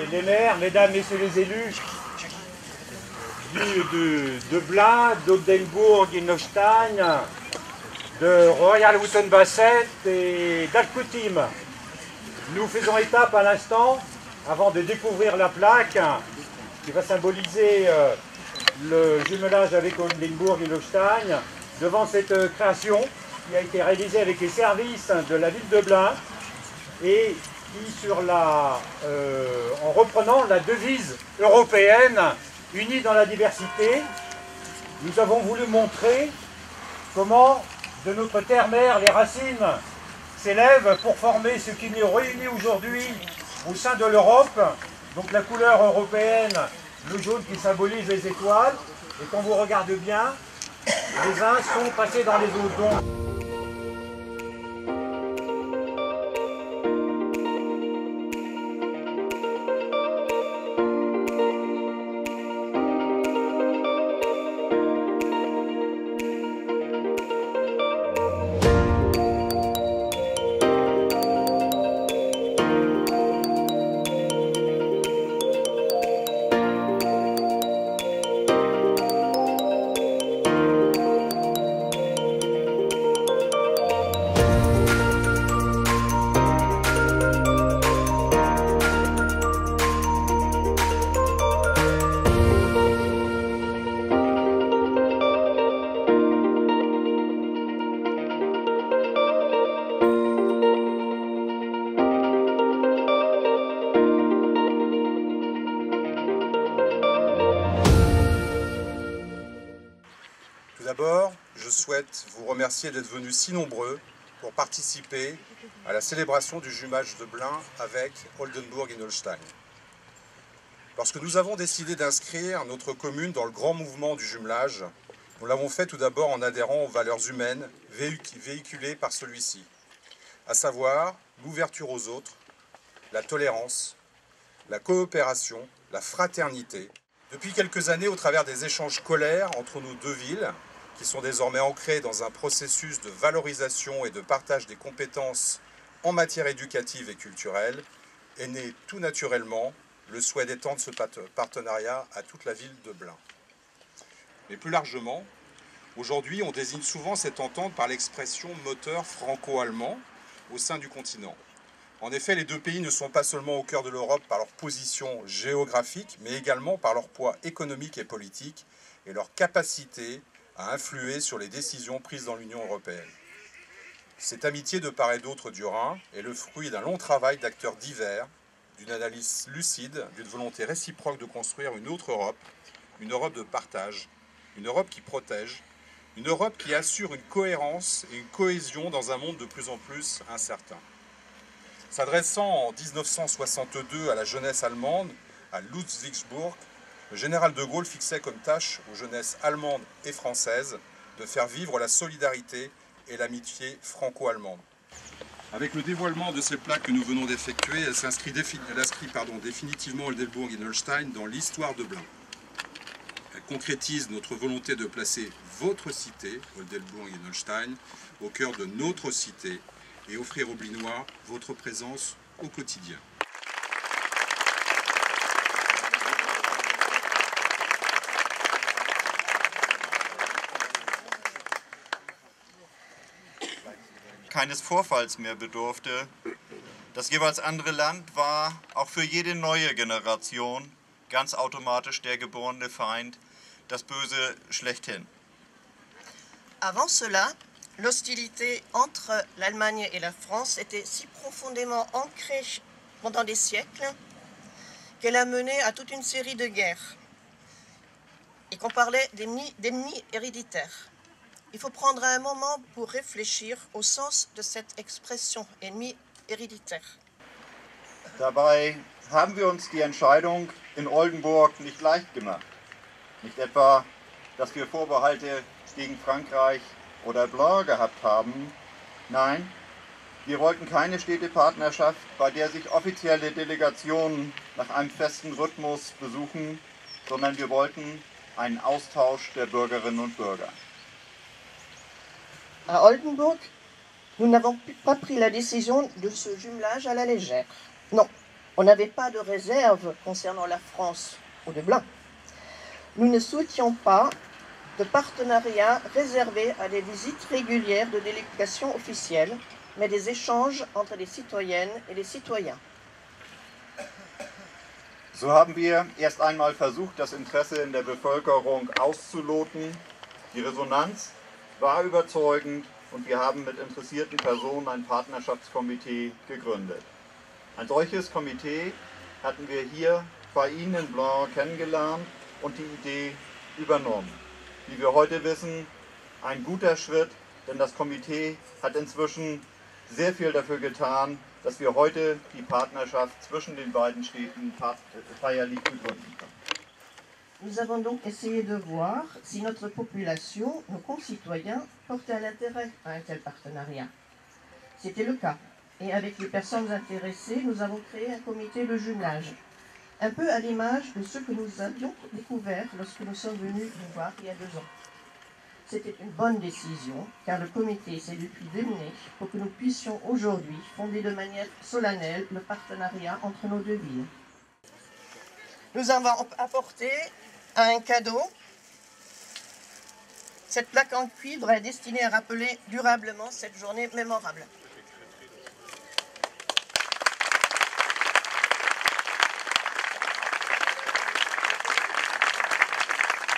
Les maires, mesdames, messieurs les élus de Blain, d'Oldenburg, Innolstein, de Royal Wootton Bassett et d'Alcoutim. Nous faisons étape à l'instant avant de découvrir la plaque qui va symboliser le jumelage avec Oldenburg et Innolstein devant cette création qui a été réalisée avec les services de la ville de Blain et qui, en reprenant la devise européenne « Unis dans la diversité », nous avons voulu montrer comment de notre terre-mère les racines s'élèvent pour former ce qui nous réunit aujourd'hui au sein de l'Europe. Donc la couleur européenne, le jaune qui symbolise les étoiles, et quand vous regardez bien, les uns sont passés dans les autres. Donc, D'abord, je souhaite vous remercier d'être venus si nombreux pour participer à la célébration du jumelage de Blain avec Oldenburg-Innolstein. Lorsque nous avons décidé d'inscrire notre commune dans le grand mouvement du jumelage, nous l'avons fait tout d'abord en adhérant aux valeurs humaines véhiculées par celui-ci, à savoir l'ouverture aux autres, la tolérance, la coopération, la fraternité. Depuis quelques années, au travers des échanges scolaires entre nos deux villes, qui sont désormais ancrés dans un processus de valorisation et de partage des compétences en matière éducative et culturelle, est né tout naturellement le souhait d'étendre ce partenariat à toute la ville de Blain. Mais plus largement, aujourd'hui, on désigne souvent cette entente par l'expression moteur franco-allemand au sein du continent. En effet, les deux pays ne sont pas seulement au cœur de l'Europe par leur position géographique, mais également par leur poids économique et politique et leur capacité à influer sur les décisions prises dans l'Union européenne. Cette amitié de part et d'autre du Rhin est le fruit d'un long travail d'acteurs divers, d'une analyse lucide, d'une volonté réciproque de construire une autre Europe, une Europe de partage, une Europe qui protège, une Europe qui assure une cohérence et une cohésion dans un monde de plus en plus incertain. S'adressant en 1962 à la jeunesse allemande, à Ludwigsburg, le général de Gaulle fixait comme tâche aux jeunesses allemandes et françaises de faire vivre la solidarité et l'amitié franco-allemande. Avec le dévoilement de ces plaques que nous venons d'effectuer, elle inscrit définitivement Oldenburg et Holstein dans l'histoire de Blain. Elle concrétise notre volonté de placer votre cité, Oldenburg et Holstein, au cœur de notre cité et offrir aux Blinois votre présence au quotidien. Keines Vorfalls mehr bedurfte. Das jeweils andere Land war auch für jede neue Generation ganz automatisch der geborene Feind, das Böse schlechthin. Avant cela, l'hostilité entre l'Allemagne et la France était si profondément ancrée pendant des siècles qu'elle a mené à toute une série de guerres et qu'on parlait d'ennemis héréditaires. Il faut prendre un moment pour réfléchir au sens de cette expression ennemi héréditaire. Dabei haben wir uns die Entscheidung in Oldenburg nicht leicht gemacht. Nicht etwa, dass wir Vorbehalte gegen Frankreich oder Blain gehabt haben. Nein, wir wollten keine Städtepartnerschaft, bei der sich offizielle Delegationen nach einem festen Rhythmus besuchen, sondern wir wollten einen Austausch der Bürgerinnen und Bürger. À Oldenburg, nous n'avons pas pris la décision de ce jumelage à la légère. Non, on n'avait pas de réserve concernant la France ou de Blain. Nous ne souhaitions pas de partenariat réservé à des visites régulières de délégations officielles, mais des échanges entre les citoyennes et les citoyens. So haben wir erst einmal versucht, das Interesse in der Bevölkerung auszuloten. Die Resonanz war überzeugend und wir haben mit interessierten Personen ein Partnerschaftskomitee gegründet. Ein solches Komitee hatten wir hier bei Ihnen in Blain kennengelernt und die Idee übernommen. Wie wir heute wissen, ein guter Schritt, denn das Komitee hat inzwischen sehr viel dafür getan, dass wir heute die Partnerschaft zwischen den beiden Städten feierlich begründen können. Nous avons donc essayé de voir si notre population, nos concitoyens, portaient un intérêt à un tel partenariat. C'était le cas. Et avec les personnes intéressées, nous avons créé un comité de jumelage, un peu à l'image de ce que nous avions découvert lorsque nous sommes venus nous voir il y a 2 ans. C'était une bonne décision, car le comité s'est depuis démené pour que nous puissions aujourd'hui fonder de manière solennelle le partenariat entre nos deux villes. Nous avons apporté un cadeau. Cette plaque en cuivre est destinée à rappeler durablement cette journée mémorable.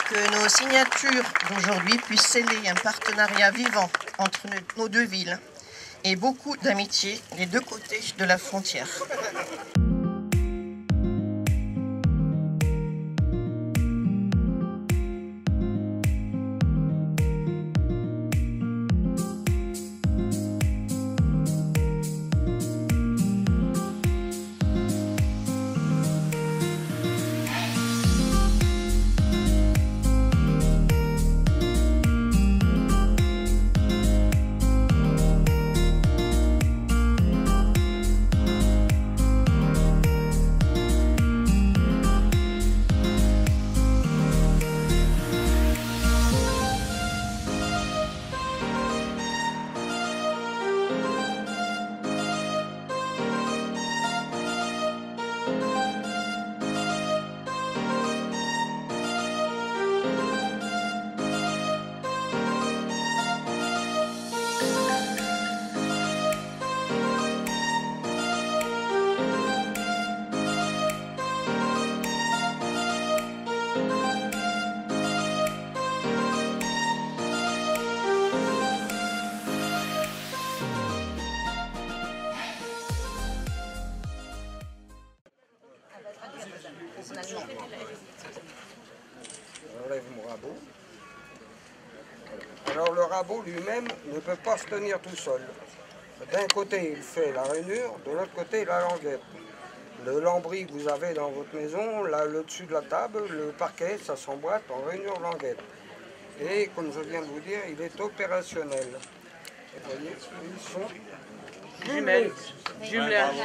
Que nos signatures d'aujourd'hui puissent sceller un partenariat vivant entre nos deux villes et beaucoup d'amitié des deux côtés de la frontière. rabot. Alors le rabot lui-même ne peut pas se tenir tout seul. D'un côté, il fait la rainure, de l'autre côté, la languette. Le lambris que vous avez dans votre maison, là, le dessus de la table, le parquet, ça s'emboîte en rainure languette. Et comme je viens de vous dire, il est opérationnel. Et vous voyez, ils sont jumelés. Jumelage.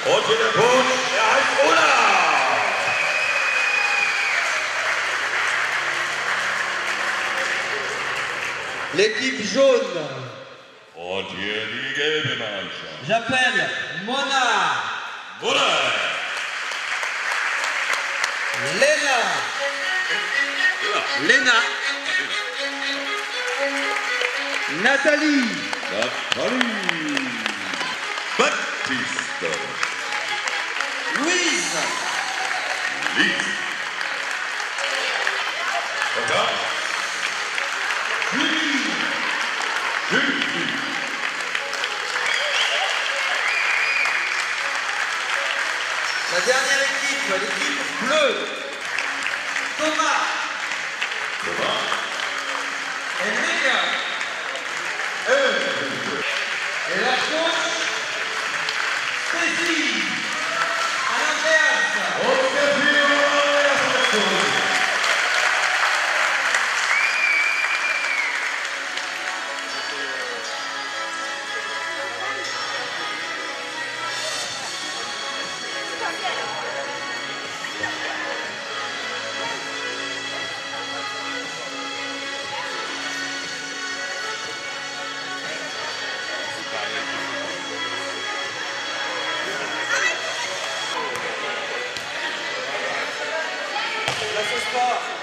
Und hier der Coach, er heißt Olaf. L'équipe jaune. Und hier die gelbe Mannschaft. J'appelle Mona. Mona. Lena. Lena. Nathalie. Nathalie. Baptiste. Louise. Lise. Und dann Julie. Julie. La dernière équipe, l'équipe bleue. Thomas. Thomas. Enrica. Et la coach, Stacy. Andreas. La sauce pas.